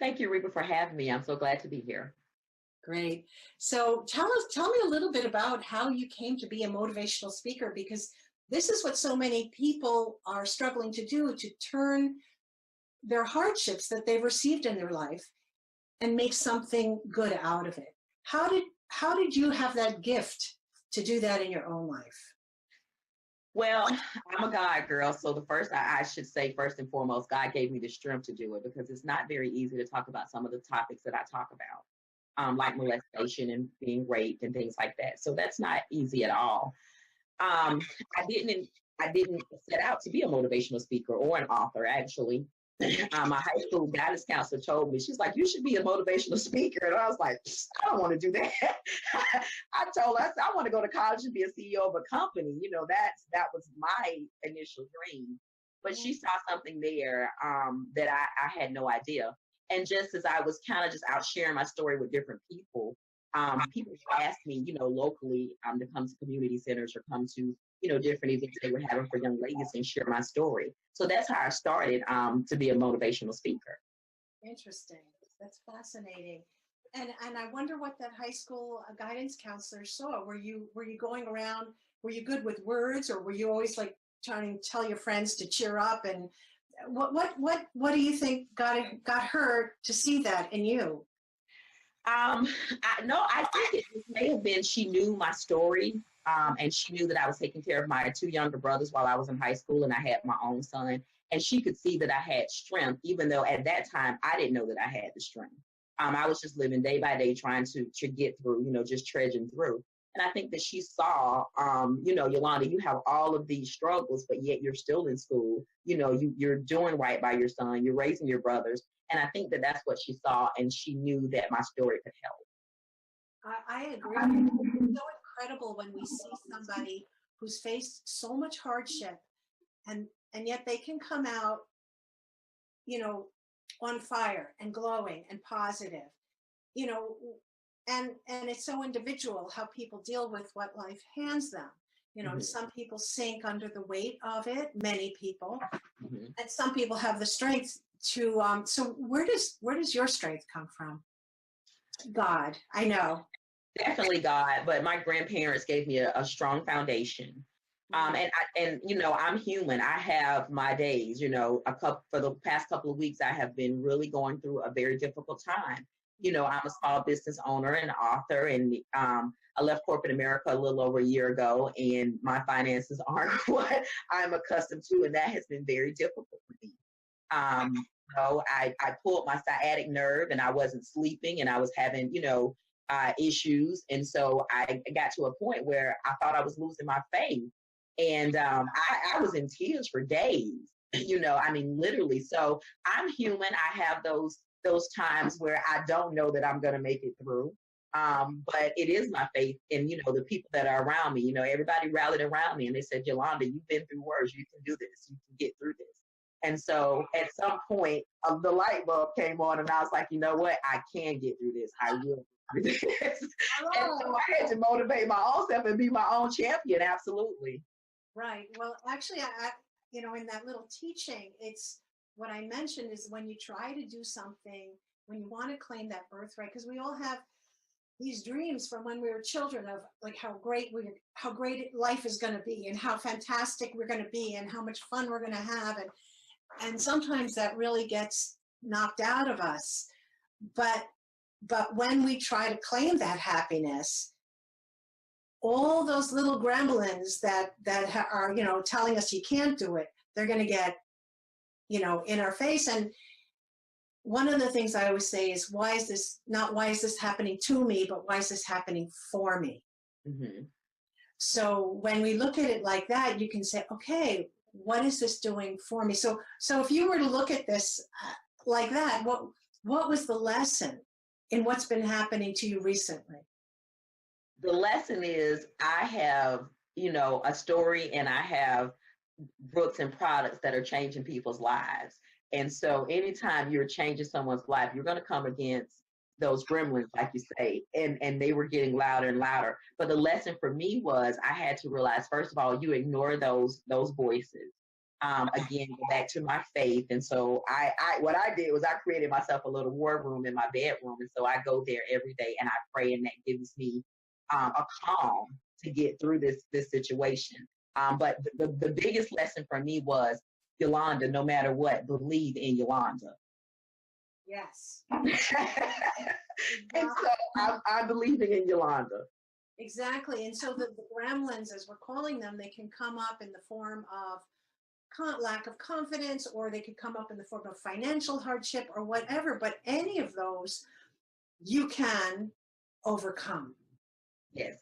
Thank you, Reba, for having me. I'm so glad to be here. Great. So tell me a little bit about how you came to be a motivational speaker, because this is what so many people are struggling to do, to turn their hardships that they've received in their life and make something good out of it. How did you have that gift to do that in your own life? Well, I'm a God girl. So I should say, first and foremost, God gave me the strength to do it because it's not very easy to talk about some of the topics that I talk about, like molestation and being raped and things like that. So that's not easy at all. I didn't set out to be a motivational speaker or an author, actually. My high school guidance counselor told me, she's like, you should be a motivational speaker. And I was like, I don't want to do that. I told her, I want to go to college and be a CEO of a company. That was my initial dream. But she saw something there that I had no idea. And just as I was kind of just out sharing my story with different people, people asked me, locally to come to community centers or come to, different events they were having for young ladies and share my story. So that's how I started to be a motivational speaker. Interesting. That's fascinating. And I wonder what that high school guidance counselor saw. Were you going around, were you good with words, or were you always like trying to tell your friends to cheer up? And what do you think got her to see that in you? I think it may have been she knew my story, and she knew that I was taking care of my two younger brothers while I was in high school, and I had my own son, and she could see that I had strength, even though at that time I didn't know that I had the strength. I was just living day by day trying to get through, just trudging through. And I think that she saw, Yolanda, you have all of these struggles, but yet you're still in school. You're doing right by your son. You're raising your brothers. And I think that that's what she saw, and she knew that my story could help. I agree. It's so incredible when we see somebody who's faced so much hardship, and yet they can come out, on fire and glowing and positive, and it's so individual how people deal with what life hands them. Mm-hmm. Some people sink under the weight of it, many people, Mm-hmm. and some people have the strength to, so where does your strength come from? God, I know. Definitely God, but my grandparents gave me a strong foundation. And I'm human. I have my days, for the past couple of weeks, I have been really going through a very difficult time. I'm a small business owner and author, and I left corporate America a little over a year ago, and my finances aren't what I'm accustomed to, and that has been very difficult for me. I pulled my sciatic nerve, and I wasn't sleeping, and I was having, issues. And so I got to a point where I thought I was losing my faith. And I was in tears for days, literally. So I'm human. I have those times where I don't know that I'm going to make it through. But it is my faith in, the people that are around me. Everybody rallied around me and they said, Yolanda, you've been through worse. You can do this. You can get through this. And so at some point, the light bulb came on, and I was like, you know what? I can get through this. I will do this. And so I had to motivate my own self and be my own champion. Absolutely. Right. Well, actually, I in that little teaching, it's what I mentioned is when you try to do something, when you want to claim that birthright, because we all have these dreams from when we were children of like how great life is going to be and how fantastic we're going to be and how much fun we're going to have. And sometimes that really gets knocked out of us. But when we try to claim that happiness, all those little gremlins that are, telling us you can't do it, they're going to get, in our face. And one of the things I always say is, why is this happening to me, but why is this happening for me? Mm-hmm. So when we look at it like that, you can say, okay, what is this doing for me? So if you were to look at this like that, what was the lesson in what's been happening to you recently? The lesson is I have, a story, and I have books and products that are changing people's lives. And so anytime you're changing someone's life, you're going to come against those gremlins, like you say, and they were getting louder and louder. But the lesson for me was I had to realize, first of all, you ignore those voices. Again, go back to my faith. And so what I did was I created myself a little war room in my bedroom. And so I go there every day and I pray, and that gives me a calm to get through this situation. But the biggest lesson for me was, Yolanda, no matter what, believe in Yolanda. Yes. And so I'm believing in Yolanda. Exactly. And so the gremlins, as we're calling them, they can come up in the form of lack of confidence, or they could come up in the form of financial hardship or whatever. But any of those you can overcome. Yes.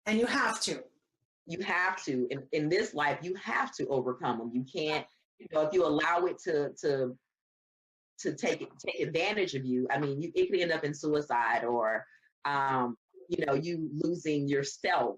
And you have to. You have to. In this life, you have to overcome them. You can't, if you allow it to take advantage of you, I mean, it could end up in suicide, or you losing yourself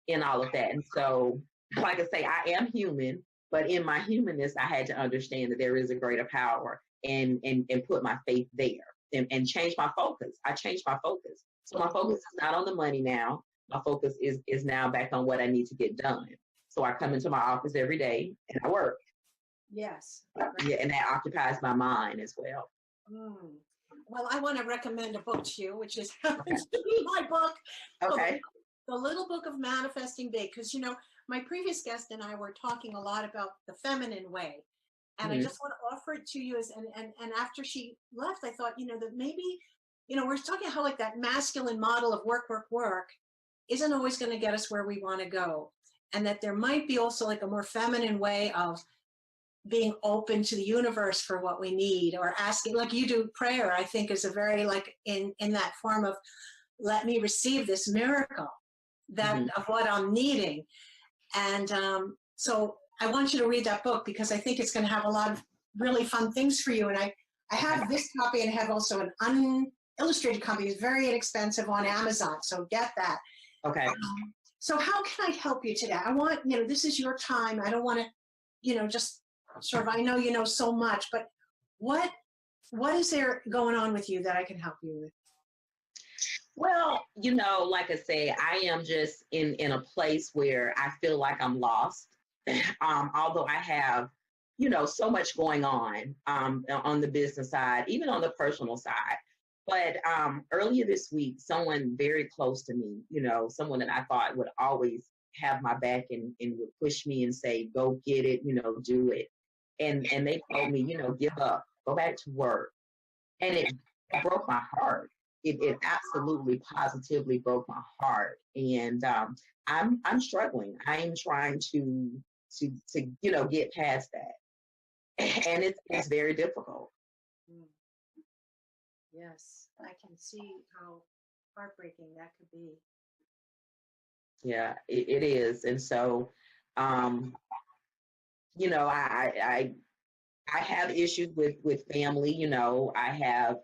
in all of that. And so, like I say, I am human, but in my humanness, I had to understand that there is a greater power, and put my faith there, and change my focus. I changed my focus. So my focus is not on the money now. My focus is now back on what I need to get done. So I come into my office every day and I work. Yes. Yeah, and that occupies my mind as well. Well, I want to recommend a book to you, which is happens to be my book. Okay. The Little Book of Manifesting Big, because my previous guest and I were talking a lot about the feminine way, and I just want to offer it to you and after she left, I thought that maybe we're talking how like that masculine model of work isn't always going to get us where we want to go, and that there might be also like a more feminine way of being open to the universe for what we need, or asking, like you do. Prayer, I think, is a very like in that form of, let me receive this miracle of what I'm needing. And so I want you to read that book, because I think it's going to have a lot of really fun things for you. And I have this copy, and I have also an unillustrated copy. It's very inexpensive on Amazon, so get that. Okay. So how can I help you today? I want, this is your time. I don't want to, just sort of, I know you know so much, but what is there going on with you that I can help you with? Well, like I say, I am just in a place where I feel like I'm lost. Although I have, so much going on the business side, even on the personal side. But earlier this week, someone very close to me, someone that I thought would always have my back and would push me and say, go get it, do it. And they told me, give up, go back to work. And it broke my heart. It absolutely positively broke my heart. And I'm struggling. I am trying to get past that. And it's very difficult. Yes, I can see how heartbreaking that could be. Yeah, it is. And so, I have issues with family. I have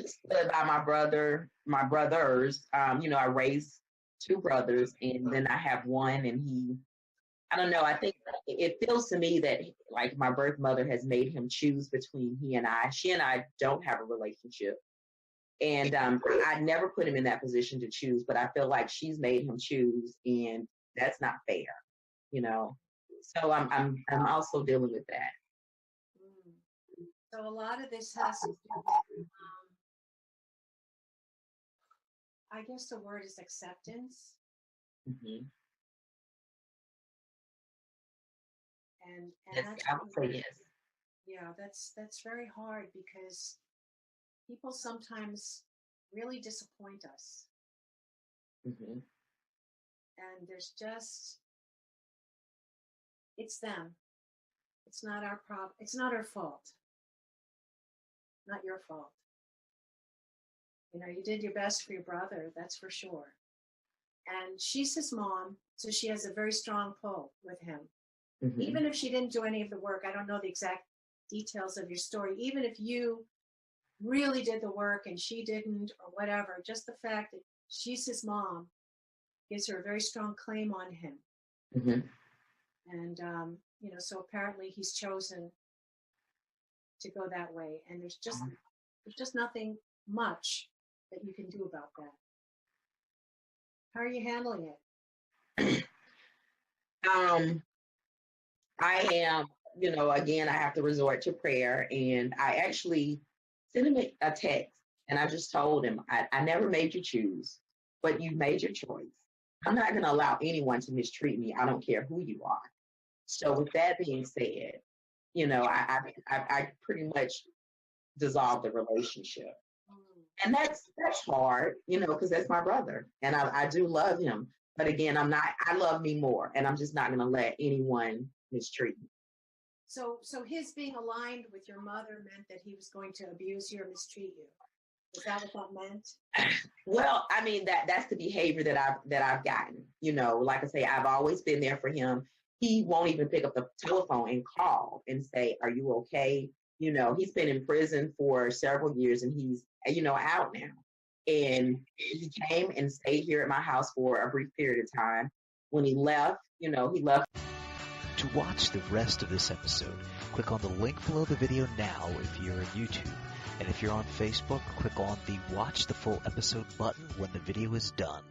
stood by my brothers. I raised two brothers, and then I have one, and I don't know. I think it feels to me that like my birth mother has made him choose between he and I. She and I don't have a relationship. And I never put him in that position to choose, but I feel like she's made him choose, and that's not fair, So I'm also dealing with that. So a lot of this has to do with, I guess the word is acceptance. Mm-hmm. And yes, that's, I would say yes. Yeah, that's very hard, because people sometimes really disappoint us. Mm-hmm. And there's just, it's them. It's not our problem. It's not our fault. Not your fault. You did your best for your brother, that's for sure. And she's his mom, so she has a very strong pull with him. Mm-hmm. Even if she didn't do any of the work, I don't know the exact details of your story, even if you really did the work and she didn't, or whatever, just the fact that she's his mom gives her a very strong claim on him. Mm-hmm. And, so apparently he's chosen to go that way. And there's just nothing much that you can do about that. How are you handling it? I am, again, I have to resort to prayer. And I actually sent him a text and I just told him, I never made you choose, but you made your choice. I'm not going to allow anyone to mistreat me. I don't care who you are. So with that being said, I pretty much dissolved the relationship. And that's hard, because that's my brother. And I do love him. But again, I love me more. And I'm just not going to let anyone mistreat me. So his being aligned with your mother meant that he was going to abuse you or mistreat you. Is that what that meant? Well, I mean, that's the behavior that I've gotten. Like I say, I've always been there for him. He won't even pick up the telephone and call and say, "Are you okay?" He's been in prison for several years and he's, out now. And he came and stayed here at my house for a brief period of time. When he left, he left. To watch the rest of this episode, click on the link below the video now if you're on YouTube. And if you're on Facebook, click on the Watch the Full Episode button when the video is done.